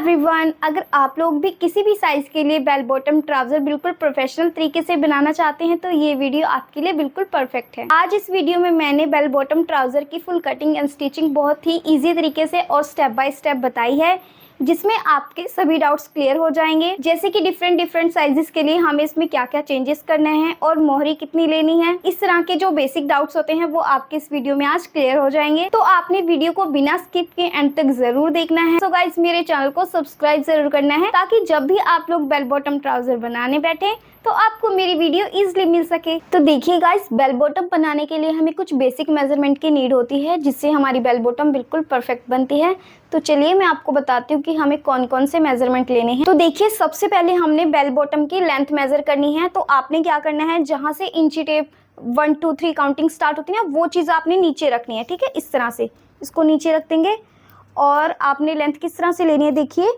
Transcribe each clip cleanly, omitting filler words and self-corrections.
Everyone, अगर आप लोग भी किसी भी साइज़ के लिए बेल बॉटम ट्राउज़र बिल्कुल प्रोफेशनल तरीके से बनाना चाहते हैं तो ये वीडियो आपके लिए बिल्कुल परफेक्ट है। आज इस वीडियो में मैंने बेल बॉटम ट्राउज़र की फुल कटिंग एंड स्टिचिंग बहुत ही इजी तरीके से और स्टेप बाय स्टेप बताई है, जिसमें आपके सभी डाउट्स क्लियर हो जाएंगे। जैसे कि डिफरेंट साइजेस के लिए हमें इसमें क्या क्या चेंजेस करने हैं और मोहरी कितनी लेनी है, इस तरह के जो बेसिक डाउट्स होते हैं वो आपके इस वीडियो में आज क्लियर हो जाएंगे। तो आपने वीडियो को बिना स्किप के एंड तक जरूर देखना है। सो गाइस, मेरे चैनल को सब्सक्राइब जरूर करना है ताकि जब भी आप लोग बेल बॉटम ट्राउजर बनाने बैठे तो आपको मेरी वीडियो इजीली मिल सके। तो देखिए गाइस, बेल बॉटम बनाने के लिए हमें कुछ बेसिक मेजरमेंट की नीड होती है, जिससे हमारी बेल बॉटम बिल्कुल परफेक्ट बनती है। तो चलिए मैं आपको बताती हूँ कि हमें कौन कौन से मेजरमेंट लेने हैं। तो देखिए, सबसे पहले हमने बेल बॉटम की लेंथ मेजर करनी है। तो आपने क्या करना है, जहाँ से इंची टेप 1 2 3 काउंटिंग स्टार्ट होती है ना, वो चीज़ आपने नीचे रखनी है। ठीक है, इस तरह से इसको नीचे रख देंगे और आपने लेंथ किस तरह से लेनी है, देखिए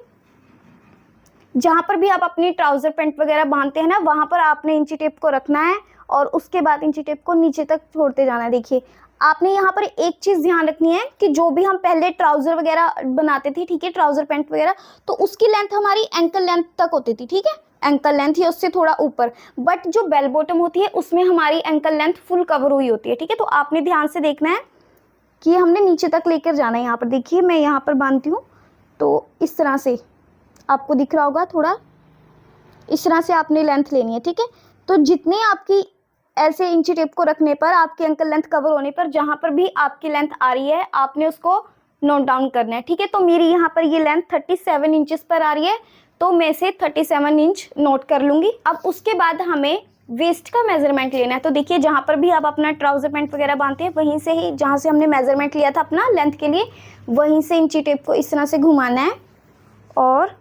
जहाँ पर भी आप अपनी ट्राउज़र पैंट वगैरह बांधते हैं ना, वहाँ पर आपने इंची टेप को रखना है और उसके बाद इंची टेप को नीचे तक छोड़ते जाना है। देखिए, आपने यहाँ पर एक चीज़ ध्यान रखनी है कि जो भी हम पहले ट्राउज़र वगैरह बनाते थे, ठीक है, ट्राउज़र पैंट वगैरह, तो उसकी लेंथ हमारी एंकल लेंथ तक होती थी। ठीक है, एंकल लेंथ या उससे थोड़ा ऊपर, बट जो बेल बॉटम होती है उसमें हमारी एंकल लेंथ फुल कवर हुई होती है। ठीक है, तो आपने ध्यान से देखना है कि हमने नीचे तक लेकर जाना है। यहाँ पर देखिए, मैं यहाँ पर बांधती हूँ तो इस तरह से आपको दिख रहा होगा, थोड़ा इस तरह से आपने लेंथ लेनी है। ठीक है, तो जितने आपकी ऐसे इंची टेप को रखने पर आपकी एंकल लेंथ कवर होने पर जहाँ पर भी आपकी लेंथ आ रही है आपने उसको नोट डाउन करना है। ठीक है, तो मेरी यहाँ पर ये लेंथ 37 इंचेस पर आ रही है, तो मैं इसे 37 इंच नोट कर लूँगी। अब उसके बाद हमें वेस्ट का मेजरमेंट लेना है। तो देखिए, जहाँ पर भी आप अपना ट्राउज़र पैंट वगैरह बांधते हैं वहीं से ही, जहाँ से हमने मेजरमेंट लिया था अपना लेंथ के लिए, वहीं से इंची टेप को इस तरह से घुमाना है और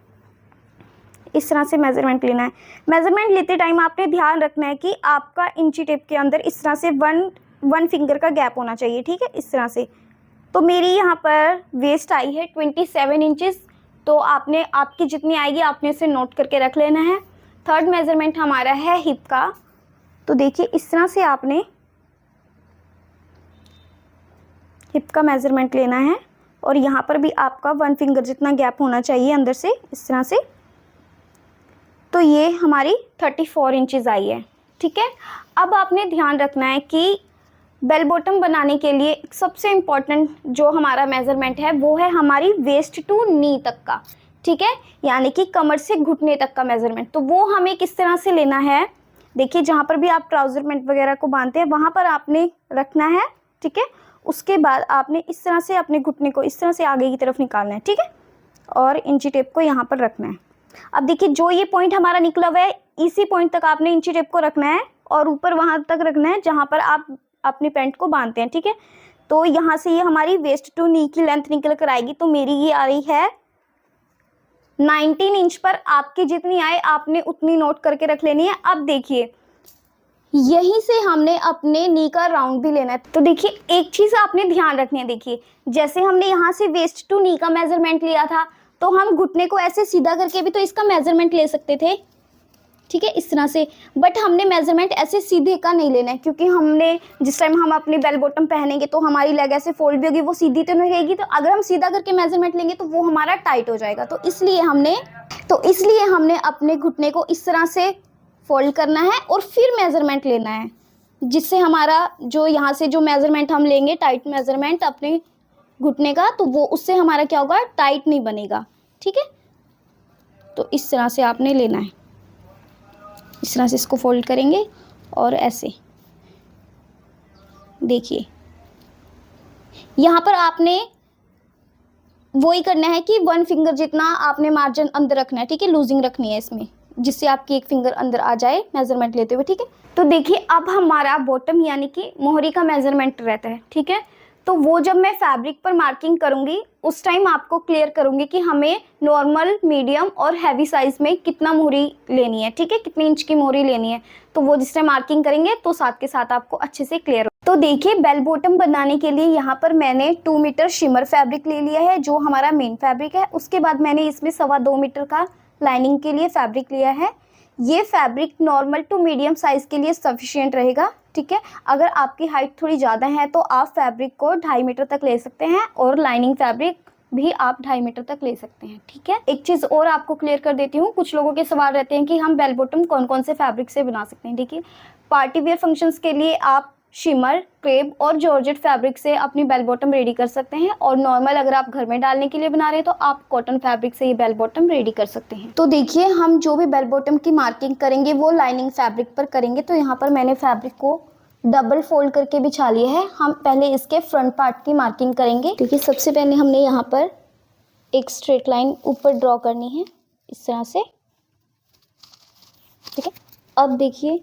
इस तरह से मेजरमेंट लेना है। मेजरमेंट लेते टाइम आपने ध्यान रखना है कि आपका इंची टेप के अंदर इस तरह से वन फिंगर का गैप होना चाहिए। ठीक है, इस तरह से। तो मेरी यहाँ पर वेस्ट आई है 27 इंचेस, तो आपने आपकी जितनी आएगी आपने इसे नोट करके रख लेना है। थर्ड मेजरमेंट हमारा है हिप का। तो देखिए, इस तरह से आपने हिप का मेजरमेंट लेना है और यहाँ पर भी आपका 1 फिंगर जितना गैप होना चाहिए अंदर से, इस तरह से। तो ये हमारी 34 इंचेस आई है। ठीक है, अब आपने ध्यान रखना है कि बेल बॉटम बनाने के लिए सबसे इम्पॉर्टेंट जो हमारा मेजरमेंट है वो है हमारी वेस्ट टू नी तक का। ठीक है, यानी कि कमर से घुटने तक का मेजरमेंट। तो वो हमें किस तरह से लेना है, देखिए जहाँ पर भी आप ट्राउज़र पैंट वगैरह को बांधते हैं वहाँ पर आपने रखना है। ठीक है, उसके बाद आपने इस तरह से अपने घुटने को इस तरह से आगे की तरफ निकालना है। ठीक है, और इंची टेप को यहाँ पर रखना है। अब देखिए, जो ये पॉइंट हमारा निकला हुआ है, इसी पॉइंट तक आपने इंची टेप को रखना है और ऊपर वहाँ तक रखना है जहाँ पर आप अपनी पैंट को बांधते हैं। ठीक है, तो यहाँ से ये हमारी वेस्ट टू नी की लेंथ निकल कर आएगी। तो मेरी ये आ रही है 19 इंच पर। आपकी जितनी आए आपने उतनी नोट करके रख लेनी है। अब देखिए, यहीं से हमने अपने नी का राउंड भी लेना है। तो देखिए, एक चीज़ आपने ध्यान रखनी है। देखिए, जैसे हमने यहाँ से वेस्ट टू नी का मेजरमेंट लिया था, तो हम घुटने को ऐसे सीधा करके भी तो इसका मेजरमेंट ले सकते थे। ठीक है, इस तरह से, बट हमने मेजरमेंट ऐसे सीधे का नहीं लेना है, क्योंकि हमने जिस टाइम हम अपनी बेल बॉटम पहनेंगे तो हमारी लेग ऐसे फोल्ड भी होगी, वो सीधी तो नहीं रहेगी। तो अगर हम सीधा करके मेजरमेंट लेंगे तो वो हमारा टाइट हो जाएगा। तो इसलिए हमने अपने घुटने को इस तरह से फोल्ड करना है और फिर मेजरमेंट लेना है, जिससे हमारा जो यहाँ से जो मेजरमेंट हम लेंगे टाइट मेजरमेंट अपने घुटने का, तो वो उससे हमारा क्या होगा, टाइट नहीं बनेगा। ठीक है, तो इस तरह से आपने लेना है। इस तरह से इसको फोल्ड करेंगे और ऐसे देखिए, यहाँ पर आपने वही करना है कि 1 फिंगर जितना आपने मार्जिन अंदर रखना है। ठीक है, लूजिंग रखनी है इसमें, जिससे आपकी 1 फिंगर अंदर आ जाए मेजरमेंट लेते हुए। ठीक है, तो देखिए, अब हमारा बॉटम यानी कि मोहरी का मेजरमेंट रहता है। ठीक है, तो वो जब मैं फैब्रिक पर मार्किंग करूंगी उस टाइम आपको क्लियर करूंगी कि हमें नॉर्मल, मीडियम और हैवी साइज में कितना मोहरी लेनी है। ठीक है, कितनी इंच की मोहरी लेनी है, तो वो जिस टाइम मार्किंग करेंगे तो साथ के साथ आपको अच्छे से क्लियर हो। तो देखिए, बेल बॉटम बनाने के लिए यहाँ पर मैंने 2 मीटर शिमर फैब्रिक ले लिया है, जो हमारा मेन फैब्रिक है। उसके बाद मैंने इसमें 2.25 मीटर का लाइनिंग के लिए फैब्रिक लिया है। ये fabric normal to medium size के लिए सफिशिएंट रहेगा। ठीक है, अगर आपकी हाइट थोड़ी ज़्यादा है तो आप फैब्रिक को 2.5 मीटर तक ले सकते हैं और लाइनिंग फैब्रिक भी आप 2.5 मीटर तक ले सकते हैं। ठीक है, एक चीज़ और आपको क्लियर कर देती हूँ, कुछ लोगों के सवाल रहते हैं कि हम बेल बॉटम कौन कौन से फैब्रिक से बना सकते हैं। देखिए, पार्टी वेयर फंक्शंस के लिए आप शिमर, क्रेप और जॉर्जेट फैब्रिक से अपनी बेल बॉटम रेडी कर सकते हैं, और नॉर्मल अगर आप घर में डालने के लिए बना रहे हैं तो आप कॉटन फैब्रिक से ये बेल बॉटम रेडी कर सकते हैं। तो देखिए, हम जो भी बेल बॉटम की मार्किंग करेंगे वो लाइनिंग फैब्रिक पर करेंगे। तो यहाँ पर मैंने फैब्रिक को डबल फोल्ड करके बिछा लिया है। हम पहले इसके फ्रंट पार्ट की मार्किंग करेंगे। देखिए, सबसे पहले हमने यहाँ पर एक स्ट्रेट लाइन ऊपर ड्रॉ करनी है इस तरह से। ठीक है, अब देखिए,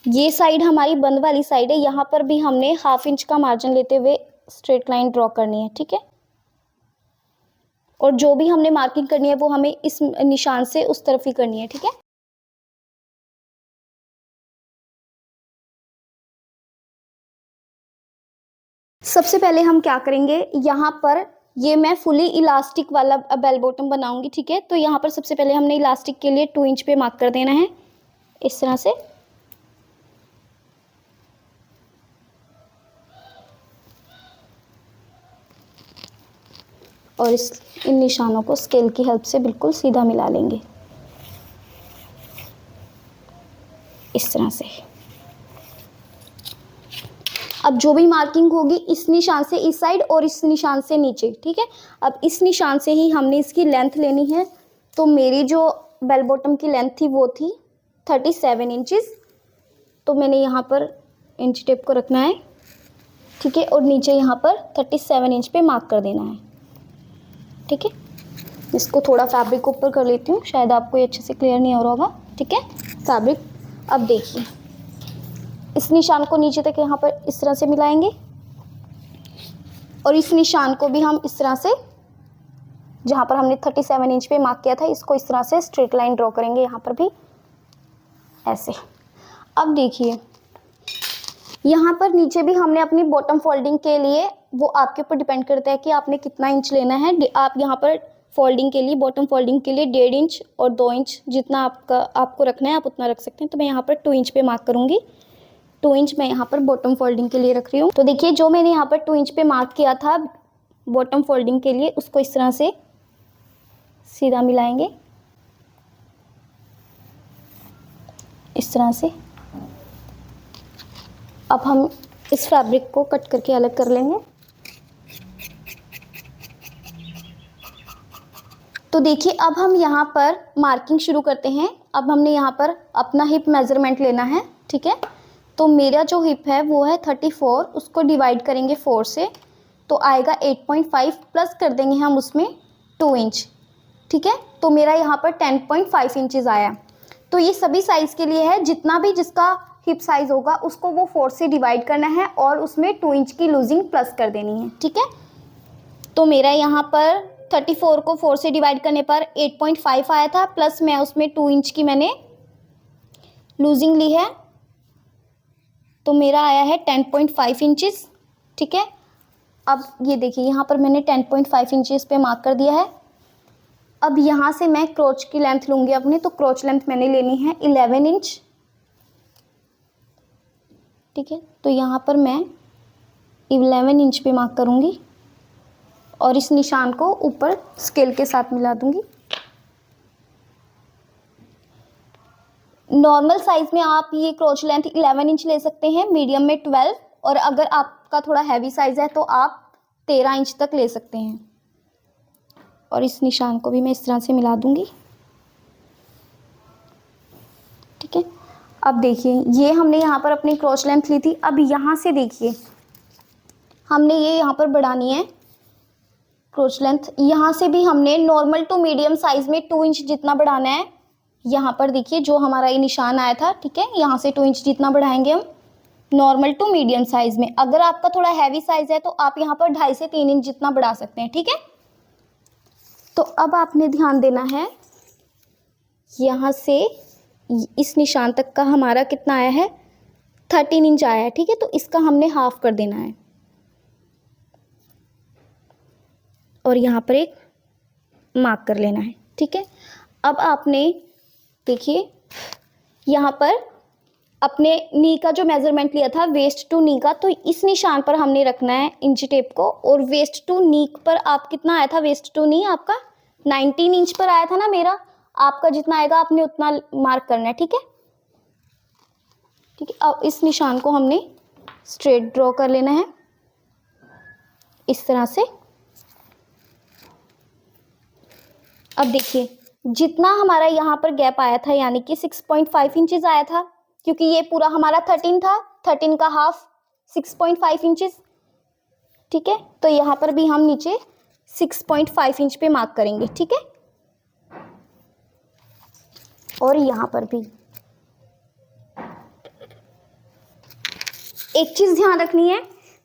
ये साइड हमारी बंद वाली साइड है, यहाँ पर भी हमने 1/2 इंच का मार्जिन लेते हुए स्ट्रेट लाइन ड्रॉ करनी है। ठीक है, और जो भी हमने मार्किंग करनी है वो हमें इस निशान से उस तरफ ही करनी है। ठीक है, सबसे पहले हम क्या करेंगे, यहाँ पर ये मैं फुली इलास्टिक वाला बेल बॉटम बनाऊंगी। ठीक है, तो यहाँ पर सबसे पहले हमने इलास्टिक के लिए 2 इंच पे मार्क कर देना है इस तरह से। और इन निशानों को स्केल की हेल्प से बिल्कुल सीधा मिला लेंगे इस तरह से। अब जो भी मार्किंग होगी इस निशान से इस साइड और इस निशान से नीचे। ठीक है, अब इस निशान से ही हमने इसकी लेंथ लेनी है। तो मेरी जो बेल बॉटम की लेंथ थी वो थी 37 इंचेस। तो मैंने यहाँ पर इंच टेप को रखना है। ठीक है, और नीचे यहाँ पर 37 इंच पे मार्क कर देना है। ठीक है, इसको थोड़ा फैब्रिक ऊपर कर लेती हूँ, शायद आपको ये अच्छे से क्लियर नहीं हो रहा होगा। ठीक है, फैब्रिक, अब देखिए, इस निशान को नीचे तक यहाँ पर इस तरह से मिलाएंगे, और इस निशान को भी हम इस तरह से, जहाँ पर हमने 37 इंच पे मार्क किया था, इसको इस तरह से स्ट्रेट लाइन ड्रॉ करेंगे यहाँ पर भी ऐसे। अब देखिए, यहाँ पर नीचे भी हमने अपनी बॉटम फोल्डिंग के लिए, वो आपके ऊपर डिपेंड करता है कि आपने कितना इंच लेना है। आप यहाँ पर फोल्डिंग के लिए, बॉटम फोल्डिंग के लिए 1.5 इंच और 2 इंच जितना आपको रखना है आप उतना रख सकते हैं। तो मैं यहाँ पर 2 इंच पे मार्क करूँगी। 2 इंच मैं यहाँ पर बॉटम फोल्डिंग के लिए रख रही हूँ। तो देखिए, जो मैंने यहाँ पर 2 इंच पे मार्क किया था बॉटम फोल्डिंग के लिए, उसको इस तरह से सीधा मिलाएंगे इस तरह से। अब हम इस फैब्रिक को कट करके अलग कर लेंगे। तो देखिए, अब हम यहाँ पर मार्किंग शुरू करते हैं। अब हमने यहाँ पर अपना हिप मेजरमेंट लेना है। ठीक है, तो मेरा जो हिप है वो है 34, उसको डिवाइड करेंगे 4 से, तो आएगा 8.5, प्लस कर देंगे हम उसमें 2 इंच। ठीक है, तो मेरा यहाँ पर 10.5 इंचज़ आया। तो ये सभी साइज़ के लिए है, जितना भी जिसका हिप साइज़ होगा उसको वो 4 से डिवाइड करना है और उसमें 2 इंच की लूजिंग प्लस कर देनी है। ठीक है, तो मेरा यहाँ पर 34 को 4 से डिवाइड करने पर 8.5 आया था, प्लस मैं उसमें 2 इंच की मैंने लूजिंग ली है, तो मेरा आया है 10.5 इंचज़। ठीक है, अब ये देखिए, यहाँ पर मैंने 10.5 इंचज़ पे मार्क कर दिया है। अब यहाँ से मैं क्रोच की लेंथ लूँगी अपनी, तो क्रोच लेंथ मैंने लेनी है 11 इंच। ठीक है, तो यहाँ पर मैं 11 इंच पे मार्क करूँगी और इस निशान को ऊपर स्केल के साथ मिला दूँगी। नॉर्मल साइज़ में आप ये क्रोच लेंथ 11 इंच ले सकते हैं, मीडियम में 12, और अगर आपका थोड़ा हैवी साइज़ है तो आप 13 इंच तक ले सकते हैं। और इस निशान को भी मैं इस तरह से मिला दूँगी। ठीक है, अब देखिए, ये हमने यहाँ पर अपनी क्रोच लेंथ ली थी। अब यहाँ से देखिए, हमने ये यहाँ पर बढ़ानी है क्रोच लेंथ। यहाँ से भी हमने नॉर्मल टू मीडियम साइज़ में 2 इंच जितना बढ़ाना है। यहाँ पर देखिए, जो हमारा ये निशान आया था, ठीक है, यहाँ से 2 इंच जितना बढ़ाएंगे हम नॉर्मल टू मीडियम साइज़ में। अगर आपका थोड़ा हैवी साइज़ है तो आप यहाँ पर 2.5 से 3 इंच जितना बढ़ा सकते हैं। ठीक है, तो अब आपने ध्यान देना है, यहाँ से इस निशान तक का हमारा कितना आया है, 13 इंच आया है। ठीक है, तो इसका हमने हाफ कर देना है और यहाँ पर एक मार्क कर लेना है। ठीक है, अब आपने देखिए, यहाँ पर अपने नी का जो मेजरमेंट लिया था वेस्ट टू नी का, तो इस निशान पर हमने रखना है इंची टेप को। और वेस्ट टू नी पर आप कितना आया था, वेस्ट टू नी आपका 19 इंच पर आया था ना मेरा, आपका जितना आएगा आपने उतना मार्क करना है। ठीक है, ठीक है। अब इस निशान को हमने स्ट्रेट ड्रॉ कर लेना है इस तरह से। अब देखिए जितना हमारा यहाँ पर गैप आया था यानी कि 6.5 इंचेस आया था, क्योंकि ये पूरा हमारा 13 था, 13 का हाफ 6.5 इंचेस। ठीक है, तो यहाँ पर भी हम नीचे 6.5 इंच पे मार्क करेंगे। ठीक है, और यहाँ पर भी एक चीज ध्यान रखनी है,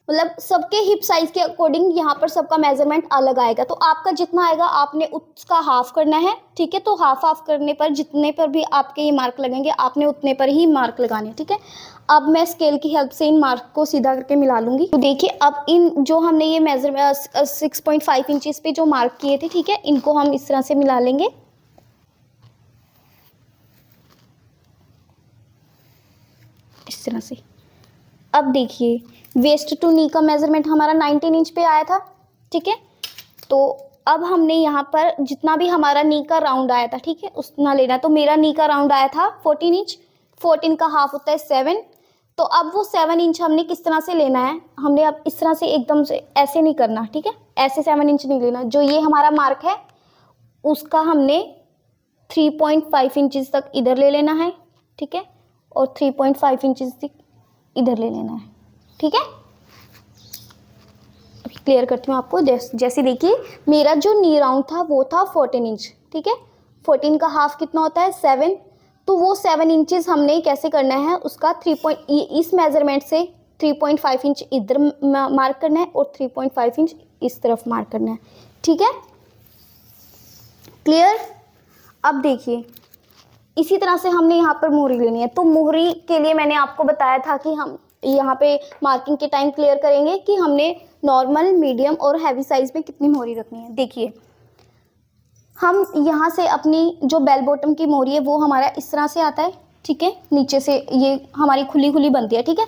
मतलब सबके हिप साइज के अकॉर्डिंग यहाँ पर सबका मेजरमेंट अलग आएगा। तो आपका जितना आएगा आपने उसका हाफ करना है। ठीक है, तो हाफ करने पर जितने पर भी आपके ये मार्क लगेंगे आपने उतने पर ही मार्क लगाने। ठीक है, अब मैं स्केल की हेल्प से इन मार्क को सीधा करके मिला लूंगी। तो देखिए अब इन जो हमने ये मेजरमेंट 6.5 इंचेस पे जो मार्क किए थे, ठीक है, इनको हम इस तरह से मिला लेंगे इस तरह से। अब देखिए वेस्ट टू नी का मेजरमेंट हमारा 19 इंच पे आया था। ठीक है, तो अब हमने यहाँ पर जितना भी हमारा नी का राउंड आया था, ठीक है, उतना लेना। तो मेरा नी का राउंड आया था 14 इंच, 14 का हाफ होता है 7। तो अब वो 7 इंच हमने किस तरह से लेना है, हमने अब इस तरह से एकदम से ऐसे नहीं करना। ठीक है, ऐसे 7 इंच नहीं लेना। जो ये हमारा मार्क है उसका हमने 3.5 इंचज तक इधर ले लेना है। ठीक है, और 3.5 इंचज तक इधर ले लेना है। ठीक है, अभी क्लियर करती हूँ आपको। जैसे देखिए मेरा जो नी राउंड था वो था 14 इंच। ठीक है, 14 का हाफ कितना होता है 7। तो वो 7 इंचेस हमने कैसे करना है उसका इस मेजरमेंट से 3.5 इंच इधर मार्क करना है और 3.5 इंच इस तरफ मार्क करना है। ठीक है, क्लियर। अब देखिए इसी तरह से हमने यहाँ पर मोहरी लेनी है। तो मोहरी के लिए मैंने आपको बताया था कि हम यहाँ पे मार्किंग के टाइम क्लियर करेंगे कि हमने नॉर्मल, मीडियम और हैवी साइज में कितनी मोहरी रखनी है। देखिए हम यहाँ से अपनी जो बेल बॉटम की मोहरी है वो हमारा इस तरह से आता है। ठीक है, नीचे से ये हमारी खुली खुली बनती है। ठीक है,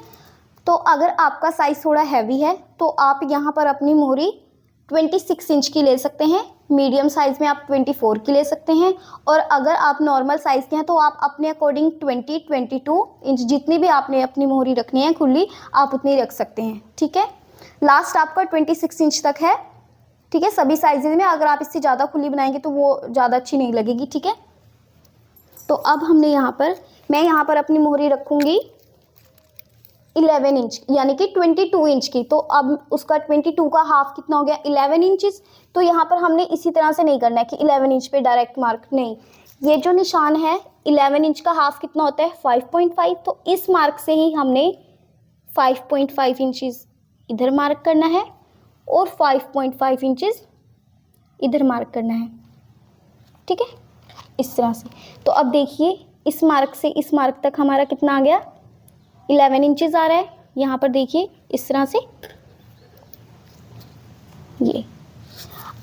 तो अगर आपका साइज थोड़ा हैवी है तो आप यहाँ पर अपनी मोहरी 26 इंच की ले सकते हैं। मीडियम साइज में आप 24 की ले सकते हैं। और अगर आप नॉर्मल साइज के हैं तो आप अपने अकॉर्डिंग 22 इंच जितनी भी आपने अपनी मोहरी रखनी है खुली आप उतनी रख सकते हैं। ठीक है, लास्ट आपका 26 इंच तक है। ठीक है, सभी साइजेज में। अगर आप इससे ज़्यादा खुली बनाएंगे तो वो ज़्यादा अच्छी नहीं लगेगी। ठीक है, तो अब हमने मैं यहाँ पर अपनी मोहरी रखूँगी 11 इंच यानी कि 22 इंच की। तो अब उसका 22 का हाफ कितना हो गया 11 इंचेस। तो यहाँ पर हमने इसी तरह से नहीं करना है कि 11 इंच पे डायरेक्ट मार्क, नहीं। ये जो निशान है 11 इंच का हाफ कितना होता है 5.5। तो इस मार्क से ही हमने 5.5 इंचेस इधर मार्क करना है और 5.5 इंचेस इधर मार्क करना है। ठीक है, इस तरह से। तो अब देखिए इस मार्क से इस मार्क तक हमारा कितना आ गया 11 इंचेस आ रहा है। यहाँ पर देखिए इस तरह से ये।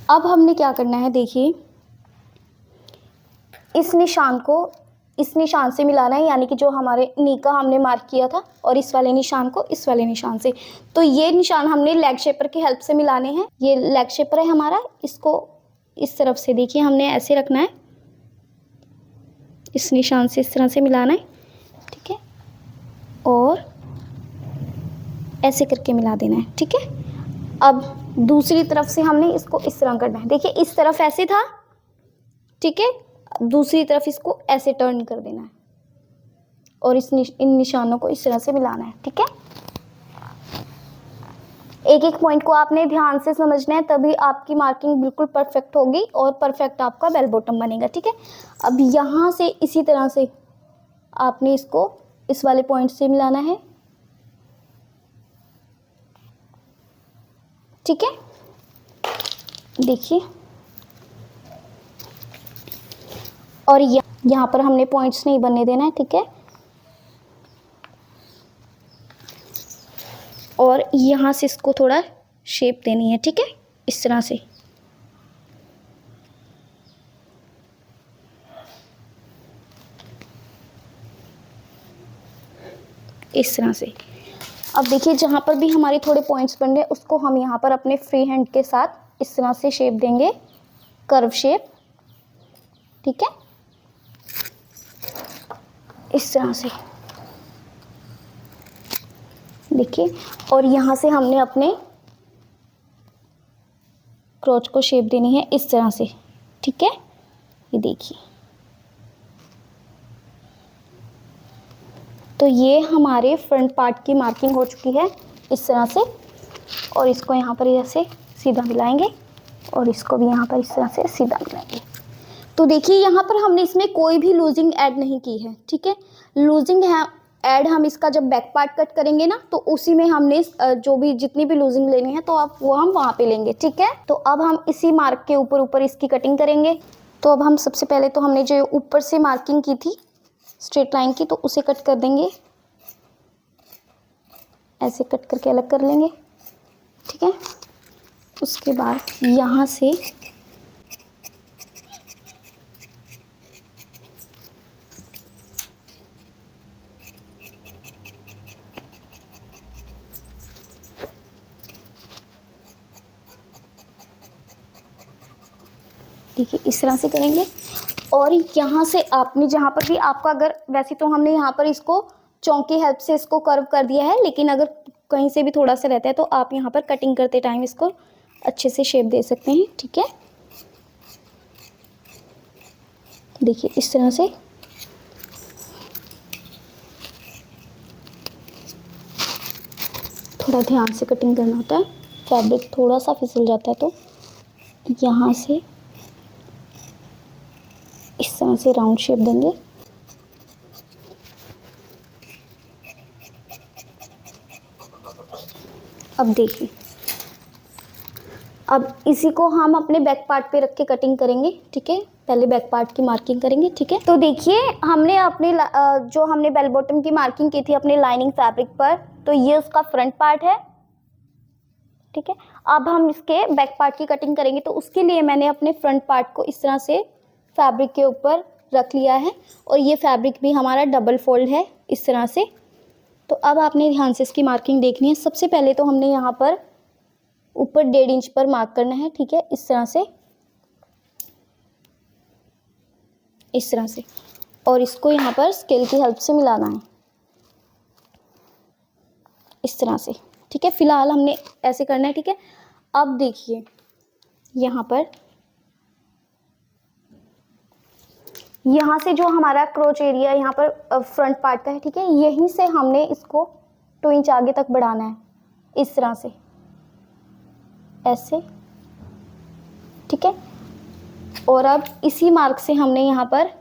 अब हमने क्या करना है, देखिए इस निशान को इस निशान से मिलाना है, यानी कि जो हमारे नी का हमने मार्क किया था और इस वाले निशान को इस वाले निशान से। तो ये निशान हमने लेग शेपर की हेल्प से मिलाने हैं। ये लेग शेपर है हमारा, इसको इस तरफ से देखिए हमने ऐसे रखना है, इस निशान से इस तरह से मिलाना है। ठीक है, और ऐसे करके मिला देना है। ठीक है, अब दूसरी तरफ से हमने इसको इस तरह करना है। देखिए इस तरफ ऐसे था, ठीक है, दूसरी तरफ इसको ऐसे टर्न कर देना है और इन निशानों को इस तरह से मिलाना है। ठीक है, एक एक पॉइंट को आपने ध्यान से समझना है, तभी आपकी मार्किंग बिल्कुल परफेक्ट होगी और परफेक्ट आपका बेल बॉटम बनेगा। ठीक है, अब यहाँ से इसी तरह से आपने इसको इस वाले पॉइंट से मिलाना है। ठीक है, देखिए, और यहाँ पर हमने पॉइंट्स नहीं बनने देना है। ठीक है, और यहाँ से इसको थोड़ा शेप देनी है। ठीक है, इस तरह से। इस तरह से। अब देखिए जहाँ पर भी हमारे थोड़े पॉइंट्स बन रहे हैं उसको हम यहाँ पर अपने फ्री हैंड के साथ इस तरह से शेप देंगे, कर्व शेप, ठीक है, इस तरह से देखिए। और यहाँ से हमने अपने क्रोच को शेप देनी है इस तरह से, ठीक है, ये देखिए। तो ये हमारे फ्रंट पार्ट की मार्किंग हो चुकी है इस तरह से। और इसको यहाँ पर ऐसे सीधा मिलाएंगे और इसको भी यहाँ पर इस तरह से सीधा मिलाएंगे। तो देखिए यहाँ पर हमने इसमें कोई भी लूजिंग ऐड नहीं की है, ठीक है। लूजिंग है ऐड हम इसका जब बैक पार्ट कट करेंगे ना, तो उसी में हमने जो भी जितनी भी लूजिंग लेनी है तो आप वो हम वहाँ पे लेंगे, ठीक है। तो अब हम इसी मार्क के ऊपर ऊपर इसकी कटिंग करेंगे। तो अब हम सबसे पहले तो हमने जो ऊपर से मार्किंग की थी स्ट्रेट लाइन की, तो उसे कट कर देंगे, ऐसे कट करके अलग कर लेंगे, ठीक है। उसके बाद यहाँ से देखिए इस तरह से करेंगे। और यहाँ से आपने जहाँ पर भी आपका, अगर वैसे तो हमने यहाँ पर इसको चौक की हेल्प से इसको कर्व कर दिया है, लेकिन अगर कहीं से भी थोड़ा सा रहता है तो आप यहाँ पर कटिंग करते टाइम इसको अच्छे से शेप दे सकते हैं, ठीक है। देखिए इस तरह से थोड़ा ध्यान से कटिंग करना होता है, फैब्रिक थोड़ा सा फिसल जाता है। तो यहाँ से इस तरह से राउंड शेप देंगे। अब देखिए, अब इसी को हम अपने बैक पार्ट पे रख के कटिंग करेंगे, ठीक है। पहले बैक पार्ट की मार्किंग करेंगे, ठीक है। तो देखिए हमने अपने जो हमने बेल बॉटम की मार्किंग की थी अपने लाइनिंग फैब्रिक पर, तो ये उसका फ्रंट पार्ट है, ठीक है। अब हम इसके बैक पार्ट की कटिंग करेंगे, तो उसके लिए मैंने अपने फ्रंट पार्ट को इस तरह से फैब्रिक के ऊपर रख लिया है। और ये फैब्रिक भी हमारा डबल फोल्ड है इस तरह से। तो अब आपने ध्यान से इसकी मार्किंग देखनी है। सबसे पहले तो हमने यहाँ पर ऊपर 1.5 इंच पर मार्क करना है, ठीक है, इस तरह से, इस तरह से। और इसको यहाँ पर स्केल की हेल्प से मिलाना है इस तरह से, ठीक है। फिलहाल हमने ऐसे करना है, ठीक है। अब देखिए यहाँ पर, यहाँ से जो हमारा क्रोच एरिया यहाँ पर फ्रंट पार्ट का है, ठीक है, यहीं से हमने इसको 2 इंच आगे तक बढ़ाना है इस तरह से, ऐसे, ठीक है। और अब इसी मार्क से हमने यहाँ पर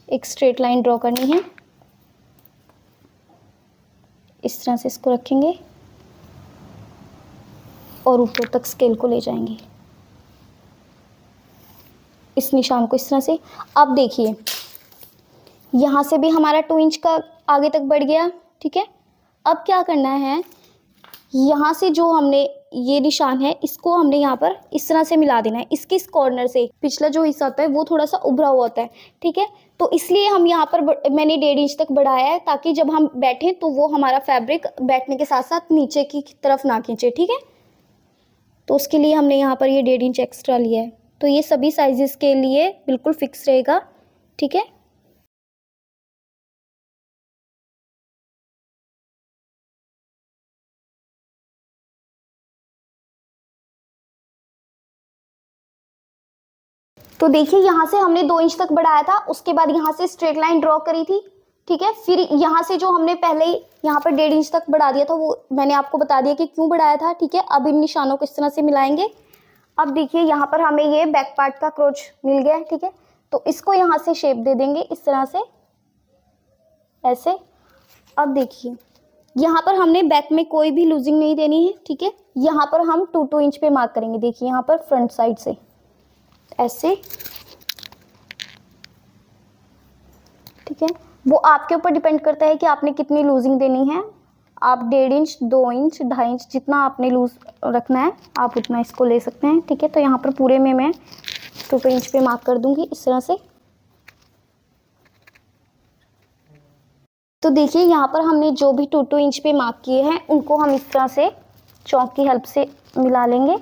एक स्ट्रेट लाइन ड्रॉ करनी है, इस तरह से इसको रखेंगे और ऊपर तक स्केल को ले जाएंगे इस निशान को इस तरह से। अब देखिए यहाँ से भी हमारा 2 इंच का आगे तक बढ़ गया, ठीक है। अब क्या करना है, यहाँ से जो हमने ये निशान है इसको हमने यहाँ पर इस तरह से मिला देना है। इसके इस कॉर्नर से पिछला जो हिस्सा होता है वो थोड़ा सा उभरा हुआ होता है, ठीक है। तो इसलिए हम यहाँ पर मैंने 1.5 इंच तक बढ़ाया है, ताकि जब हम बैठें तो वो हमारा फैब्रिक बैठने के साथ साथ नीचे की तरफ ना खींचे, ठीक है। तो उसके लिए हमने यहाँ पर ये 1.5 इंच एक्स्ट्रा लिया है। तो ये सभी साइजेस के लिए बिल्कुल फिक्स रहेगा, ठीक है। तो देखिए यहाँ से हमने 2 इंच तक बढ़ाया था, उसके बाद यहाँ से स्ट्रेट लाइन ड्रॉ करी थी, ठीक है। फिर यहाँ से जो हमने पहले ही यहाँ पर 1.5 इंच तक बढ़ा दिया था, वो मैंने आपको बता दिया कि क्यों बढ़ाया था, ठीक है। अब इन निशानों को इस तरह से मिलाएंगे। अब देखिए यहाँ पर हमें ये बैक पार्ट का क्रोच मिल गया है, ठीक है। तो इसको यहाँ से शेप दे देंगे इस तरह से, ऐसे। अब देखिए यहाँ पर हमने बैक में कोई भी लूजिंग नहीं देनी है, ठीक है। यहाँ पर हम 2 इंच पे मार्क करेंगे, देखिए यहाँ पर फ्रंट साइड से ऐसे, ठीक है। वो आपके ऊपर डिपेंड करता है कि आपने कितनी लूजिंग देनी है। आप 1.5 इंच, 2 इंच, 2.5 इंच जितना आपने लूज रखना है आप उतना इसको ले सकते हैं, ठीक है। तो यहाँ पर पूरे में मैं 2 इंच पे मार्क कर दूंगी इस तरह से। तो देखिए यहाँ पर हमने जो भी 2-2 इंच पे मार्क किए हैं उनको हम इस तरह से चौक की हेल्प से मिला लेंगे,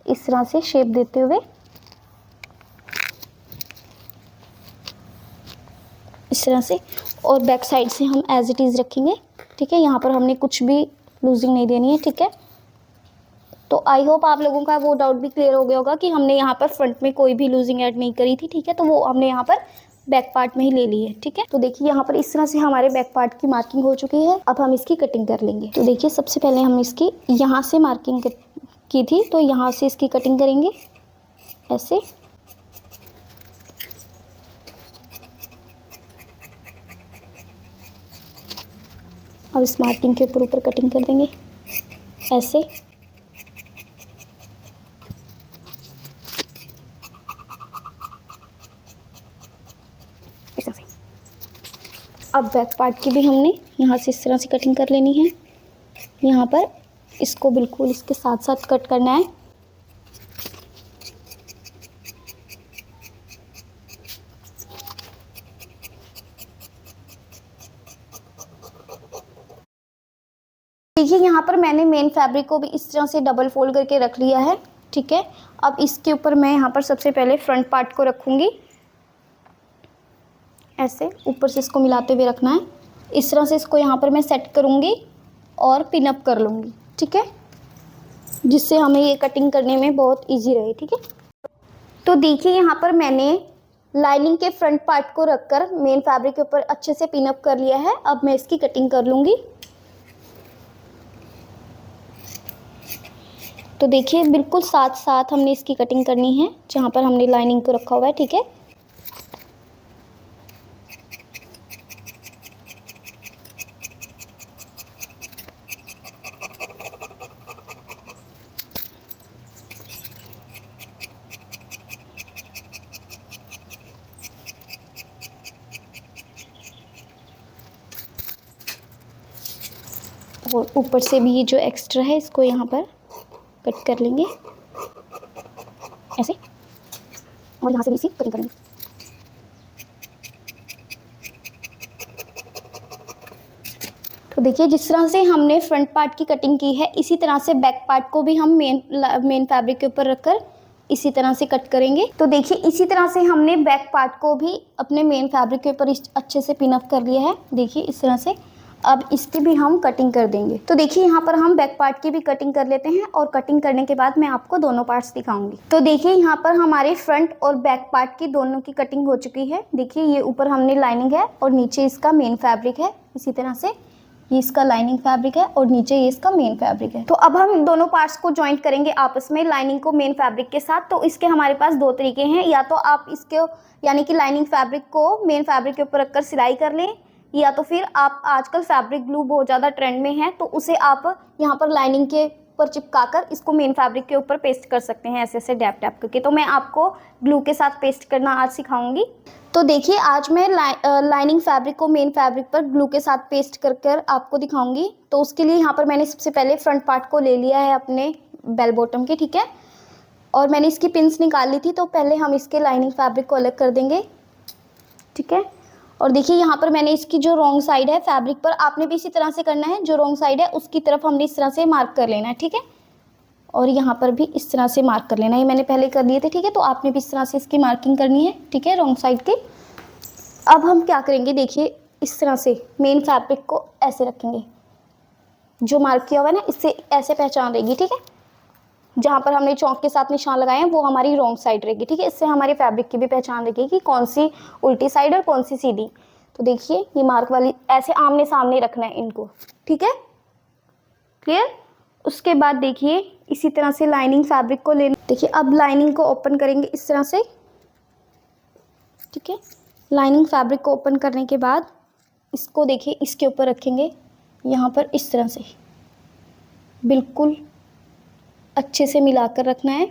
इस तरह से शेप देते हुए, इस तरह से। और बैक साइड से हम एज इट इज़ रखेंगे, ठीक है। यहाँ पर हमने कुछ भी लूजिंग नहीं देनी है, ठीक है। तो आई होप आप लोगों का वो डाउट भी क्लियर हो गया होगा कि हमने यहाँ पर फ्रंट में कोई भी लूजिंग ऐड नहीं करी थी, ठीक है। तो वो हमने यहाँ पर बैक पार्ट में ही ले ली है, ठीक है। तो देखिए यहाँ पर इस तरह से हमारे बैक पार्ट की मार्किंग हो चुकी है। अब हम इसकी कटिंग कर लेंगे। तो देखिए सबसे पहले हम इसकी यहाँ से मार्किंग की थी, तो यहाँ से इसकी कटिंग करेंगे ऐसे। अब इस मार्किंग के ऊपर कटिंग कर देंगे ऐसे। अब बैक पार्ट की भी हमने यहाँ से इस तरह से कटिंग कर लेनी है। यहाँ पर इसको बिल्कुल इसके साथ साथ कट करना है। देखिए यहाँ पर मैंने मेन फैब्रिक को भी इस तरह से डबल फोल्ड करके रख लिया है, ठीक है। अब इसके ऊपर मैं यहाँ पर सबसे पहले फ्रंट पार्ट को रखूँगी ऐसे, ऊपर से इसको मिलाते हुए रखना है। इस तरह से इसको यहाँ पर मैं सेट करूँगी और पिन अप कर लूँगी, ठीक है, जिससे हमें ये कटिंग करने में बहुत इजी रहे, ठीक है। तो देखिए यहाँ पर मैंने लाइनिंग के फ्रंट पार्ट को रखकर मेन फैब्रिक के ऊपर अच्छे से पिन अप कर लिया है। अब मैं इसकी कटिंग कर लूँगी। तो देखिए बिल्कुल साथ साथ हमने इसकी कटिंग करनी है जहाँ पर हमने लाइनिंग को रखा हुआ है, ठीक है। और ऊपर से भी ये जो एक्स्ट्रा है इसको यहाँ पर कट कर लेंगे ऐसे, और यहाँ से भी इसी कटिंग करेंगे। तो देखिए जिस तरह से हमने फ्रंट पार्ट की कटिंग की है, इसी तरह से बैक पार्ट को भी हम मेन फैब्रिक के ऊपर रखकर इसी तरह से कट करेंगे। तो देखिए इसी तरह से हमने बैक पार्ट को भी अपने मेन फैब्रिक के ऊपर अच्छे से पिन अप कर लिया है, देखिए इस तरह से। अब इसकी भी हम कटिंग कर देंगे। तो देखिए यहाँ पर हम बैक पार्ट की भी कटिंग कर लेते हैं और कटिंग करने के बाद मैं आपको दोनों पार्ट्स दिखाऊंगी। तो देखिए यहाँ पर हमारे फ्रंट और बैक पार्ट की दोनों की कटिंग हो चुकी है। देखिए ये ऊपर हमने लाइनिंग है और नीचे इसका मेन फैब्रिक है, इसी तरह से ये इसका लाइनिंग फैब्रिक है और नीचे ये इसका मेन फैब्रिक है। तो अब हम दोनों पार्ट्स को ज्वाइंट करेंगे आपस में, लाइनिंग को मेन फैब्रिक के साथ। तो इसके हमारे पास दो तरीके हैं, या तो आप इसके यानी कि लाइनिंग फैब्रिक को मेन फैब्रिक के ऊपर रखकर सिलाई कर लें, या तो फिर आप आजकल फैब्रिक ग्लू बहुत ज़्यादा ट्रेंड में है, तो उसे आप यहाँ पर लाइनिंग के ऊपर चिपकाकर इसको मेन फैब्रिक के ऊपर पेस्ट कर सकते हैं ऐसे ऐसे डैप डैप करके। तो मैं आपको ग्लू के साथ पेस्ट करना आज सिखाऊंगी। तो देखिए आज मैं लाइनिंग फैब्रिक को मेन फैब्रिक पर ग्लू के साथ पेस्ट कर आपको दिखाऊंगी। तो उसके लिए यहाँ पर मैंने सबसे पहले फ्रंट पार्ट को ले लिया है अपने बेल बॉटम के, ठीक है, और मैंने इसकी पिन्स निकाल ली थी। तो पहले हम इसके लाइनिंग फैब्रिक को अलग कर देंगे, ठीक है। और देखिए यहाँ पर मैंने इसकी जो रॉन्ग साइड है फैब्रिक पर, आपने भी इसी तरह से करना है, जो रॉन्ग साइड है उसकी तरफ हमने इस तरह से मार्क कर लेना है, ठीक है। और यहाँ पर भी इस तरह से मार्क कर लेना है, ये मैंने पहले कर लिए थे, ठीक है। तो आपने भी इस तरह से इसकी मार्किंग करनी है, ठीक है, रॉन्ग साइड की। अब हम क्या करेंगे, देखिए इस तरह से मेन फैब्रिक को ऐसे रखेंगे, जो मार्क किया हुआ है ना इससे ऐसे पहचान रहेगी, ठीक है। जहाँ पर हमने चौक के साथ निशान लगाए हैं वो हमारी रॉन्ग साइड रहेगी, ठीक है। इससे हमारे फैब्रिक की भी पहचान रहेगी कि कौन सी उल्टी साइड और कौन सी सीधी। तो देखिए ये मार्क वाली ऐसे आमने सामने रखना है इनको, ठीक है, क्लियर। उसके बाद देखिए इसी तरह से लाइनिंग फैब्रिक को लेना, देखिए अब लाइनिंग को ओपन करेंगे इस तरह से, ठीक है। लाइनिंग फैब्रिक को ओपन करने के बाद इसको देखिए इसके ऊपर रखेंगे यहाँ पर इस तरह से, बिल्कुल अच्छे से मिलाकर रखना है।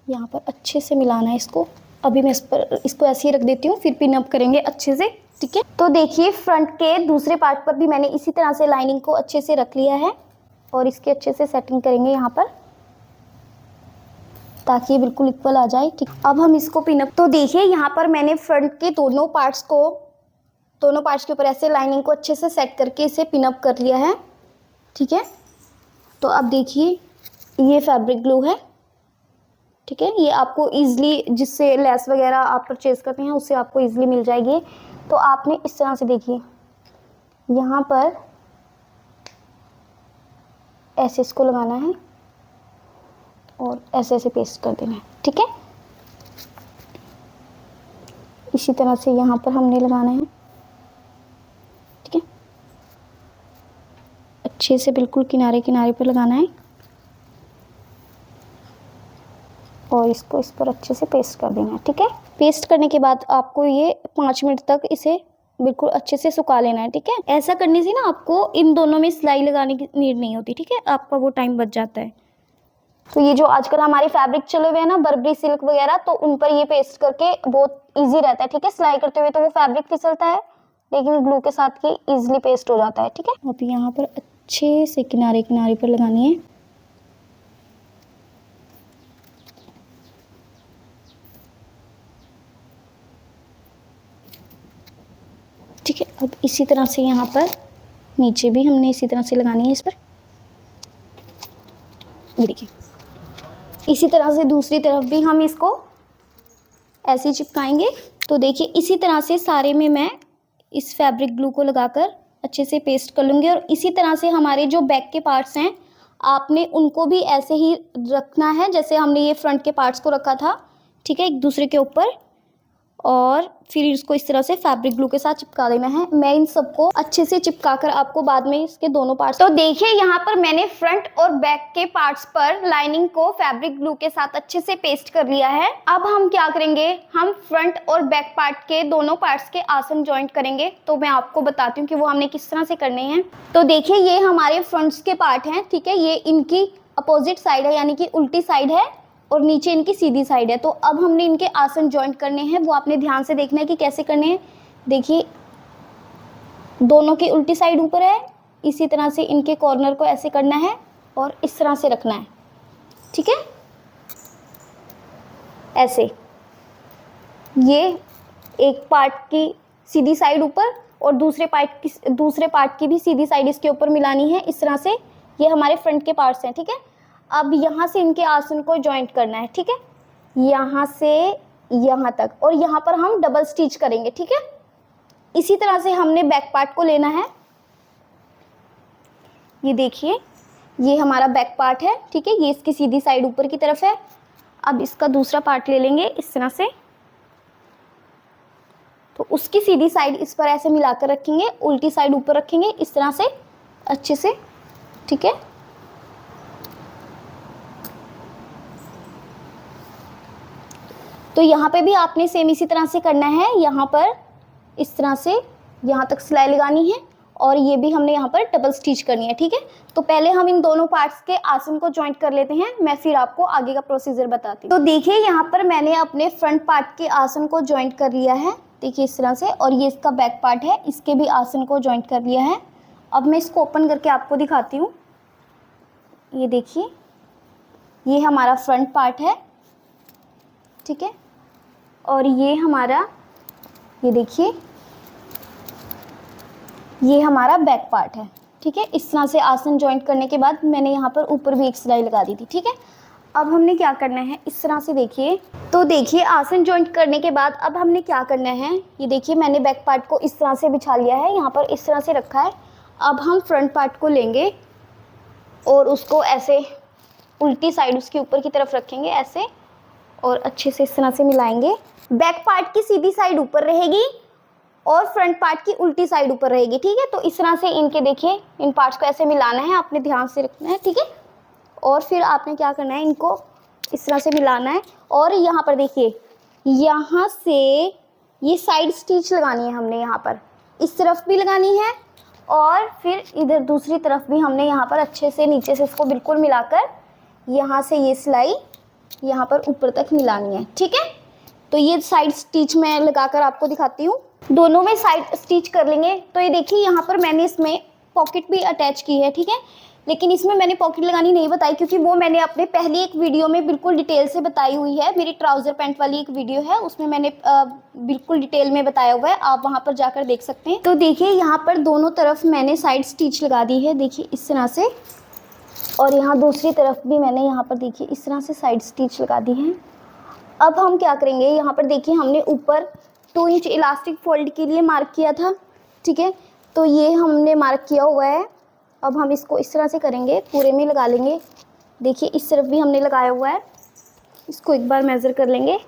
यहाँ पर अच्छे से मिलाना है इसको। अभी मैं इस पर इसको ऐसे ही रख देती हूँ, फिर पिन अप करेंगे अच्छे से, ठीक है। तो देखिए फ्रंट के दूसरे पार्ट पर भी मैंने इसी तरह से लाइनिंग को अच्छे से रख लिया है और इसके अच्छे से सेटिंग करेंगे यहाँ पर। ताकि ये बिल्कुल इक्वल आ जाए। ठीक, अब हम इसको पिनअप, तो देखिए यहाँ पर मैंने फ्रंट के दोनों पार्ट्स के ऊपर ऐसे लाइनिंग को अच्छे से सेट करके इसे पिनअप कर लिया है। ठीक है, तो अब देखिए ये फैब्रिक ग्लू है। ठीक है, ये आपको ईजिली, जिससे लेस वगैरह आप परचेज़ करते हैं उससे आपको ईजिली मिल जाएगी। तो आपने इस तरह से देखिए यहाँ पर ऐसे इसको लगाना है और ऐसे ऐसे पेस्ट कर देना है। ठीक है, इसी तरह से यहाँ पर हमने लगाना है। ठीक है, अच्छे से बिल्कुल किनारे किनारे पर लगाना है और इसको इस पर अच्छे से पेस्ट कर देना है। ठीक है, पेस्ट करने के बाद आपको ये 5 मिनट तक इसे बिल्कुल अच्छे से सुखा लेना है। ठीक है, ऐसा करने से ना आपको इन दोनों में सिलाई लगाने की नीड नहीं होती। ठीक है, आपका वो टाइम बच जाता है। तो ये जो आजकल हमारे फैब्रिक चले हुए हैं ना, बर्बरी सिल्क वगैरह, तो उन पर ये पेस्ट करके बहुत ईजी रहता है। ठीक है, सिलाई करते हुए तो वो फैब्रिक फिसलता है, लेकिन ग्लू के साथ ये ईजिली पेस्ट हो जाता है। ठीक है, अब यहाँ पर अच्छे से किनारे किनारे पर लगानी है। ठीक है, अब इसी तरह से यहाँ पर नीचे भी हमने इसी तरह से लगानी है इस पर। ये देखिए, इसी तरह से दूसरी तरफ भी हम इसको ऐसे चिपकाएंगे। तो देखिए इसी तरह से सारे में मैं इस फैब्रिक ग्लू को लगाकर अच्छे से पेस्ट कर लूँगी। और इसी तरह से हमारे जो बैक के पार्ट्स हैं आपने उनको भी ऐसे ही रखना है जैसे हमने ये फ्रंट के पार्ट्स को रखा था। ठीक है, एक दूसरे के ऊपर, और फिर इसको इस तरह से फैब्रिक ग्लू के साथ चिपका देना है। मैं इन सबको अच्छे से चिपका कर आपको बाद में इसके दोनों पार्ट्स, तो देखिए यहाँ पर मैंने फ्रंट और बैक के पार्ट्स पर लाइनिंग को फैब्रिक ग्लू के साथ अच्छे से पेस्ट कर लिया है। अब हम क्या करेंगे, हम फ्रंट और बैक पार्ट के दोनों पार्ट्स के आसन जॉइंट करेंगे। तो मैं आपको बताती हूँ कि वो हमने किस तरह से करने हैं। तो देखिए ये हमारे फ्रंट्स के पार्ट हैं। ठीक है, ये इनकी अपोजिट साइड है, यानी कि उल्टी साइड है, और नीचे इनकी सीधी साइड है। तो अब हमने इनके आसन जॉइंट करने हैं, वो आपने ध्यान से देखना है कि कैसे करने हैं। देखिए दोनों की उल्टी साइड ऊपर है, इसी तरह से इनके कॉर्नर को ऐसे करना है और इस तरह से रखना है। ठीक है, ऐसे ये एक पार्ट की सीधी साइड ऊपर और दूसरे पार्ट की भी सीधी साइड इसके ऊपर मिलानी है। इस तरह से ये हमारे फ्रंट के पार्ट्स हैं। ठीक है, अब यहाँ से इनके आसन को जॉइंट करना है। ठीक है, यहाँ से यहाँ तक, और यहाँ पर हम डबल स्टिच करेंगे। ठीक है, इसी तरह से हमने बैक पार्ट को लेना है। ये देखिए ये हमारा बैक पार्ट है। ठीक है, ये इसकी सीधी साइड ऊपर की तरफ है। अब इसका दूसरा पार्ट ले लेंगे इस तरह से, तो उसकी सीधी साइड इस पर ऐसे मिलाकर रखेंगे, उल्टी साइड ऊपर रखेंगे इस तरह से अच्छे से। ठीक है, तो यहाँ पे भी आपने सेम इसी तरह से करना है। यहाँ पर इस तरह से यहाँ तक सिलाई लगानी है और ये भी हमने यहाँ पर डबल स्टिच करनी है। ठीक है, तो पहले हम इन दोनों पार्ट्स के आसन को जॉइंट कर लेते हैं, मैं फिर आपको आगे का प्रोसीजर बताती हूँ। तो देखिए यहाँ पर मैंने अपने फ्रंट पार्ट के आसन को जॉइंट कर लिया है। देखिए इस तरह से, और ये इसका बैक पार्ट है, इसके भी आसन को जॉइंट कर लिया है। अब मैं इसको ओपन करके आपको दिखाती हूँ। ये देखिए ये हमारा फ्रंट पार्ट है। ठीक है, और ये हमारा, ये देखिए ये हमारा बैक पार्ट है। ठीक है, इस तरह से आसन जॉइंट करने के बाद मैंने यहाँ पर ऊपर भी एक सिलाई लगा दी थी। ठीक है, अब हमने क्या करना है, इस तरह से देखिए, तो देखिए आसन जॉइंट करने के बाद अब हमने क्या करना है, ये देखिए मैंने बैक पार्ट को इस तरह से बिछा लिया है, यहाँ पर इस तरह से रखा है। अब हम फ्रंट पार्ट को लेंगे और उसको ऐसे उल्टी साइड उसके ऊपर की तरफ रखेंगे ऐसे, और अच्छे से इस तरह से मिलाएंगे। बैक पार्ट की सीधी साइड ऊपर रहेगी और फ्रंट पार्ट की उल्टी साइड ऊपर रहेगी। ठीक है, तो इस तरह से इनके देखिए इन पार्ट्स को ऐसे मिलाना है, आपने ध्यान से रखना है। ठीक है, और फिर आपने क्या करना है, इनको इस तरह से मिलाना है। और यहाँ पर देखिए यहाँ से ये साइड स्टिच लगानी है हमने, यहाँ पर इस तरफ भी लगानी है और फिर इधर दूसरी तरफ भी हमने यहाँ पर अच्छे से नीचे से इसको बिल्कुल मिलाकर यहाँ से ये सिलाई यहाँ पर ऊपर तक मिलानी है। ठीक है, तो ये साइड स्टिच मैं लगाकर आपको दिखाती हूँ। दोनों में साइड स्टिच कर लेंगे। तो ये देखिए यहाँ पर मैंने इसमें पॉकेट भी अटैच की है। ठीक है, लेकिन इसमें मैंने पॉकेट लगानी नहीं बताई क्योंकि वो मैंने अपने पहले एक वीडियो में बिल्कुल डिटेल से बताई हुई है। मेरी ट्राउज़र पैंट वाली एक वीडियो है, उसमें मैंने बिल्कुल डिटेल में बताया हुआ है, आप वहाँ पर जाकर देख सकते हैं। तो देखिए यहाँ पर दोनों तरफ मैंने साइड स्टिच लगा दी है, देखिए इस तरह से, और यहाँ दूसरी तरफ भी मैंने यहाँ पर देखिए इस तरह से साइड स्टिच लगा दी है। अब हम क्या करेंगे, यहाँ पर देखिए हमने ऊपर 2 इंच इलास्टिक फोल्ड के लिए मार्क किया था, ठीक है, तो ये हमने मार्क किया हुआ है। अब हम इसको इस तरह से करेंगे, पूरे में लगा लेंगे। देखिए इस तरफ भी हमने लगाया हुआ है, इसको एक बार मेज़र कर लेंगे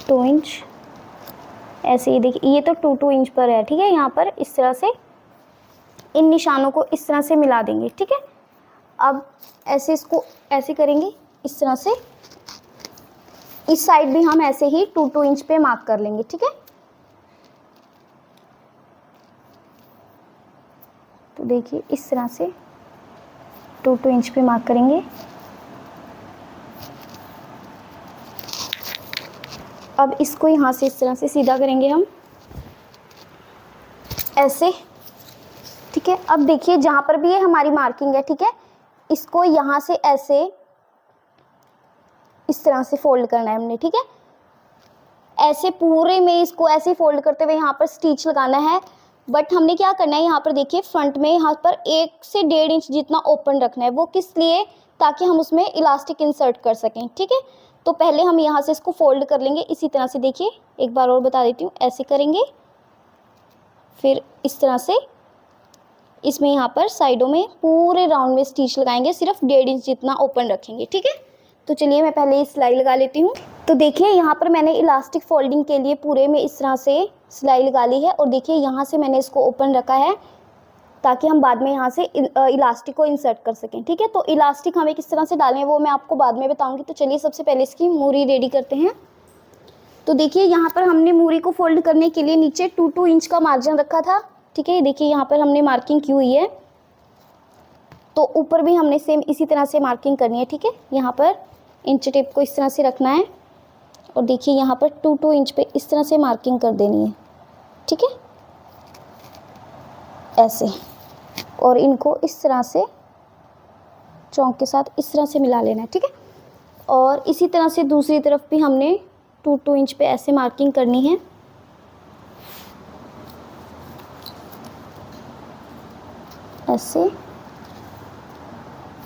2 इंच, ऐसे ही देखिए ये तो 2 इंच पर है, ठीक है। यहाँ पर इस तरह से इन निशानों को इस तरह से मिला देंगे, ठीक है। अब ऐसे इसको ऐसे करेंगे इस तरह से, इस साइड भी हम ऐसे ही 2 इंच पे मार्क कर लेंगे, ठीक है। तो देखिए इस तरह से 2 इंच पे मार्क करेंगे। अब इसको यहाँ से इस तरह से सीधा करेंगे हम ऐसे, ठीक है। अब देखिए जहाँ पर भी ये हमारी मार्किंग है, ठीक है, इसको यहाँ से ऐसे इस तरह से फोल्ड करना है हमने, ठीक है। ऐसे पूरे में इसको ऐसे फोल्ड करते हुए यहाँ पर स्टिच लगाना है। बट हमने क्या करना है, यहाँ पर देखिए फ्रंट में यहाँ पर 1 से 1.5 इंच जितना ओपन रखना है। वो किस लिए, ताकि हम उसमें इलास्टिक इंसर्ट कर सकें, ठीक है। तो पहले हम यहाँ से इसको फोल्ड कर लेंगे इसी तरह से, देखिए एक बार और बता देती हूँ, ऐसे करेंगे, फिर इस तरह से इसमें यहाँ पर साइडों में पूरे राउंड में स्टिच लगाएंगे, सिर्फ 1.5 इंच जितना ओपन रखेंगे, ठीक है। तो चलिए मैं पहले सिलाई लगा लेती हूँ। तो देखिए यहाँ पर मैंने इलास्टिक फोल्डिंग के लिए पूरे में इस तरह से सिलाई लगा ली है, और देखिए यहाँ से मैंने इसको ओपन रखा है ताकि हम बाद में यहाँ से इलास्टिक को इंसर्ट कर सकें, ठीक है। तो इलास्टिक हमें किस तरह से डालें वो मैं आपको बाद में बताऊँगी। तो चलिए सबसे पहले इसकी मूरी रेडी करते हैं। तो देखिए यहाँ पर हमने मूरी को फोल्ड करने के लिए नीचे 2 इंच का मार्जिन रखा था, ठीक है। देखिए यहाँ पर हमने मार्किंग की हुई है, तो ऊपर भी हमने सेम इसी तरह से मार्किंग करनी है, ठीक है। यहाँ पर इंच टेप को इस तरह से रखना है, और देखिए यहाँ पर 2 इंच पे इस तरह से मार्किंग कर देनी है, ठीक है, ऐसे। और इनको इस तरह से चौक के साथ इस तरह से मिला लेना है, ठीक है। और इसी तरह से दूसरी तरफ भी हमने 2 इंच पे ऐसे मार्किंग करनी है, ऐसे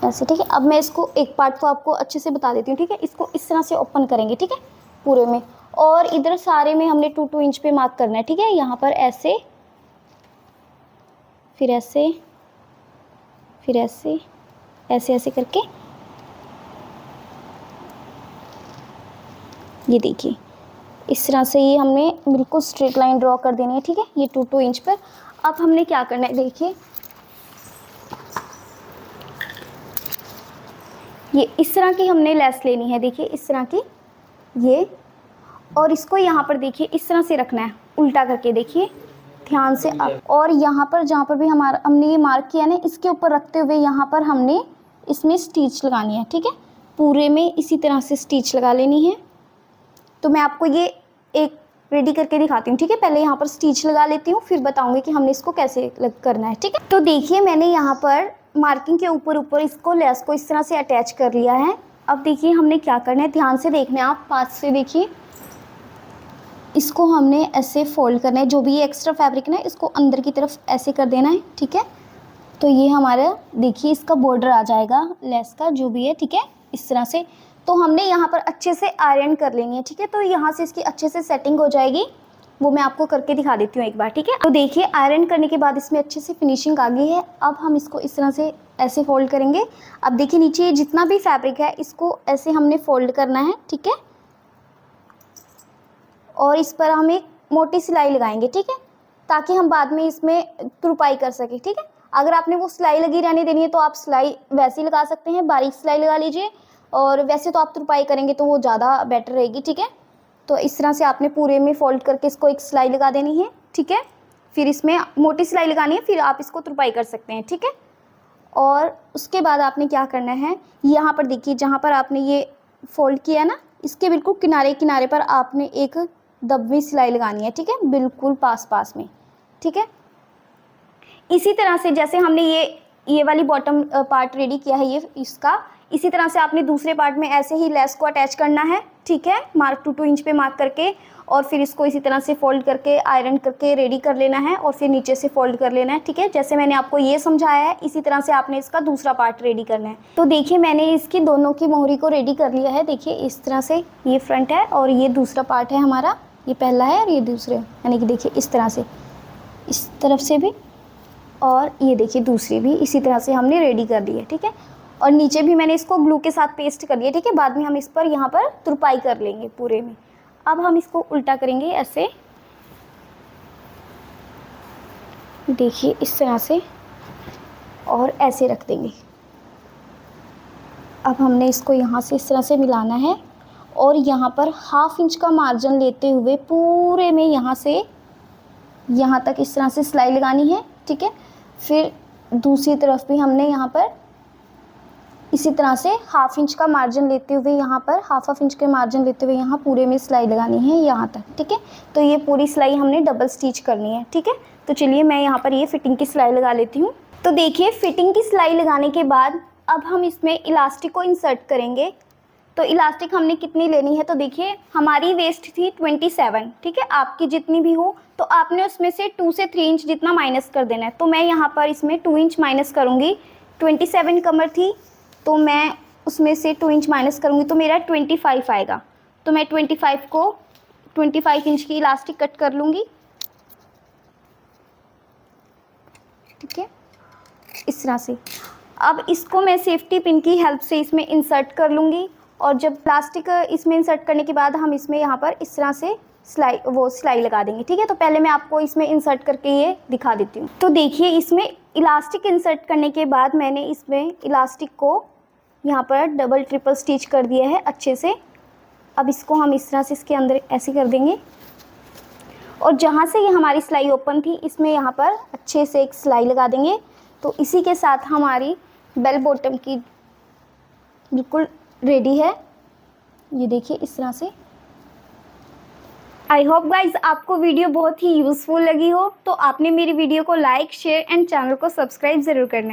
ऐसे, ठीक है। अब मैं इसको एक पार्ट को आपको अच्छे से बता देती हूँ, ठीक है। इसको इस तरह से ओपन करेंगे, ठीक है, पूरे में, और इधर सारे में हमने 2 इंच पे मार्क करना है, ठीक है। यहाँ पर ऐसे, फिर ऐसे, फिर ऐसे, ऐसे ऐसे करके ये देखिए इस तरह से ये हमने बिल्कुल स्ट्रेट लाइन ड्रॉ कर देनी है, ठीक है, ये 2 इंच पर। अब हमने क्या करना है, देखिए ये इस तरह की हमने लेस लेनी है, देखिए इस तरह की ये, और इसको यहाँ पर देखिए इस तरह से रखना है उल्टा करके, देखिए ध्यान से आप, और यहाँ पर जहाँ पर भी हमने ये मार्क किया ना, इसके ऊपर रखते हुए यहाँ पर हमने इसमें स्टिच लगानी है, ठीक है। पूरे में इसी तरह से स्टिच लगा लेनी है। तो मैं आपको ये एक रेडी करके दिखाती हूँ, ठीक है। पहले यहाँ पर स्टिच लगा लेती हूँ, फिर बताऊँगी कि हमने इसको कैसे करना है, ठीक है। तो देखिए मैंने यहाँ पर मार्किंग के ऊपर इसको लेस को इस तरह से अटैच कर लिया है। अब देखिए हमने क्या करना है, ध्यान से देखना है आप, पास से देखिए, इसको हमने ऐसे फोल्ड करना है, जो भी ये एक्स्ट्रा फैब्रिक ना इसको अंदर की तरफ ऐसे कर देना है, ठीक है। तो ये हमारा देखिए इसका बॉर्डर आ जाएगा लेस का, जो भी है, ठीक है, इस तरह से। तो हमने यहाँ पर अच्छे से आयरन कर लेनी है, ठीक है। तो यहाँ से इसकी अच्छे से सेटिंग हो जाएगी, वो मैं आपको करके दिखा देती हूँ एक बार, ठीक है। तो देखिए आयरन करने के बाद इसमें अच्छे से फिनिशिंग आ गई है। अब हम इसको इस तरह से ऐसे फोल्ड करेंगे। अब देखिए नीचे जितना भी फैब्रिक है इसको ऐसे हमने फोल्ड करना है, ठीक है, और इस पर हम एक मोटी सिलाई लगाएंगे, ठीक है, ताकि हम बाद में इसमें तुरपाई कर सकें, ठीक है। अगर आपने वो सिलाई लगी रहने देनी है तो आप सिलाई वैसे ही लगा सकते हैं, बारीक सिलाई लगा लीजिए, और वैसे तो आप तुरपाई करेंगे तो वो ज़्यादा बेटर रहेगी, ठीक है। तो इस तरह से आपने पूरे में फोल्ड करके इसको एक सिलाई लगा देनी है, ठीक है। फिर इसमें मोटी सिलाई लगानी है, फिर आप इसको तुरपाई कर सकते हैं, ठीक है। और उसके बाद आपने क्या करना है, यहाँ पर देखिए जहाँ पर आपने ये फोल्ड किया ना, इसके बिल्कुल किनारे किनारे पर आपने एक दबी सिलाई लगानी है, ठीक है, बिल्कुल पास पास में, ठीक है। इसी तरह से जैसे हमने ये ये वाली बॉटम पार्ट रेडी किया है ये इसका। इसी तरह से आपने दूसरे पार्ट में ऐसे ही लेस को अटैच करना है, ठीक है, मार्क 2 इंच पे मार्क करके, और फिर इसको इसी तरह से फोल्ड करके आयरन करके रेडी कर लेना है और फिर नीचे से फोल्ड कर लेना है, ठीक है। जैसे मैंने आपको ये समझाया है इसी तरह से आपने इसका दूसरा पार्ट रेडी करना है। तो देखिए मैंने इसकी दोनों की मोहरी को रेडी कर लिया है। देखिए इस तरह से ये फ्रंट है और ये दूसरा पार्ट है हमारा, ये पहला है और ये दूसरे, यानी कि देखिए इस तरह से, इस तरफ से भी, और ये देखिए दूसरी भी इसी तरह से हमने रेडी कर दी है, ठीक है। और नीचे भी मैंने इसको ग्लू के साथ पेस्ट कर लिया, ठीक है। बाद में हम इस पर यहाँ पर तुरपाई कर लेंगे पूरे में। अब हम इसको उल्टा करेंगे ऐसे, देखिए इस तरह से, और ऐसे रख देंगे। अब हमने इसको यहाँ से इस तरह से मिलाना है और यहाँ पर 1/2 इंच का मार्जिन लेते हुए पूरे में यहाँ से यहाँ तक इस तरह से सिलाई लगानी है, ठीक है। फिर दूसरी तरफ भी हमने यहाँ पर इसी तरह से 1/2 इंच का मार्जिन लेते हुए यहाँ पर 1/2 इंच के मार्जिन लेते हुए यहाँ पूरे में सिलाई लगानी है यहाँ तक, ठीक है। तो ये पूरी सिलाई हमने डबल स्टिच करनी है, ठीक है। तो चलिए मैं यहाँ पर ये फिटिंग की सिलाई लगा लेती हूँ। तो देखिए फिटिंग की सिलाई लगाने के बाद अब हम इसमें इलास्टिक को इंसर्ट करेंगे। तो इलास्टिक हमने कितनी लेनी है, तो देखिए हमारी वेस्ट थी 27, ठीक है। आपकी जितनी भी हो तो आपने उसमें से 2 से 3 इंच जितना माइनस कर देना है। तो मैं यहाँ पर इसमें 2 इंच माइनस करूँगी। 27 कमर थी तो मैं उसमें से 2 इंच माइनस करूँगी तो मेरा 25 आएगा। तो मैं 25 इंच की इलास्टिक कट कर लूँगी, ठीक है, इस तरह से। अब इसको मैं सेफ्टी पिन की हेल्प से इसमें इंसर्ट कर लूँगी और जब प्लास्टिक इसमें इंसर्ट करने के बाद हम इसमें यहाँ पर इस तरह से सिलाई लगा देंगे, ठीक है। तो पहले मैं आपको इसमें इंसर्ट करके ये दिखा देती हूँ। तो देखिए इसमें इलास्टिक इंसर्ट करने के बाद मैंने इसमें इलास्टिक को यहाँ पर डबल ट्रिपल स्टिच कर दिया है अच्छे से। अब इसको हम इस तरह से इसके अंदर ऐसे कर देंगे और जहाँ से ये हमारी सिलाई ओपन थी इसमें यहाँ पर अच्छे से एक सिलाई लगा देंगे। तो इसी के साथ हमारी बेल बॉटम की बिल्कुल रेडी है, ये देखिए इस तरह से। आई होप गाइज आपको वीडियो बहुत ही यूज़फुल लगी हो। तो आपने मेरी वीडियो को लाइक, शेयर एंड चैनल को सब्सक्राइब ज़रूर करना है।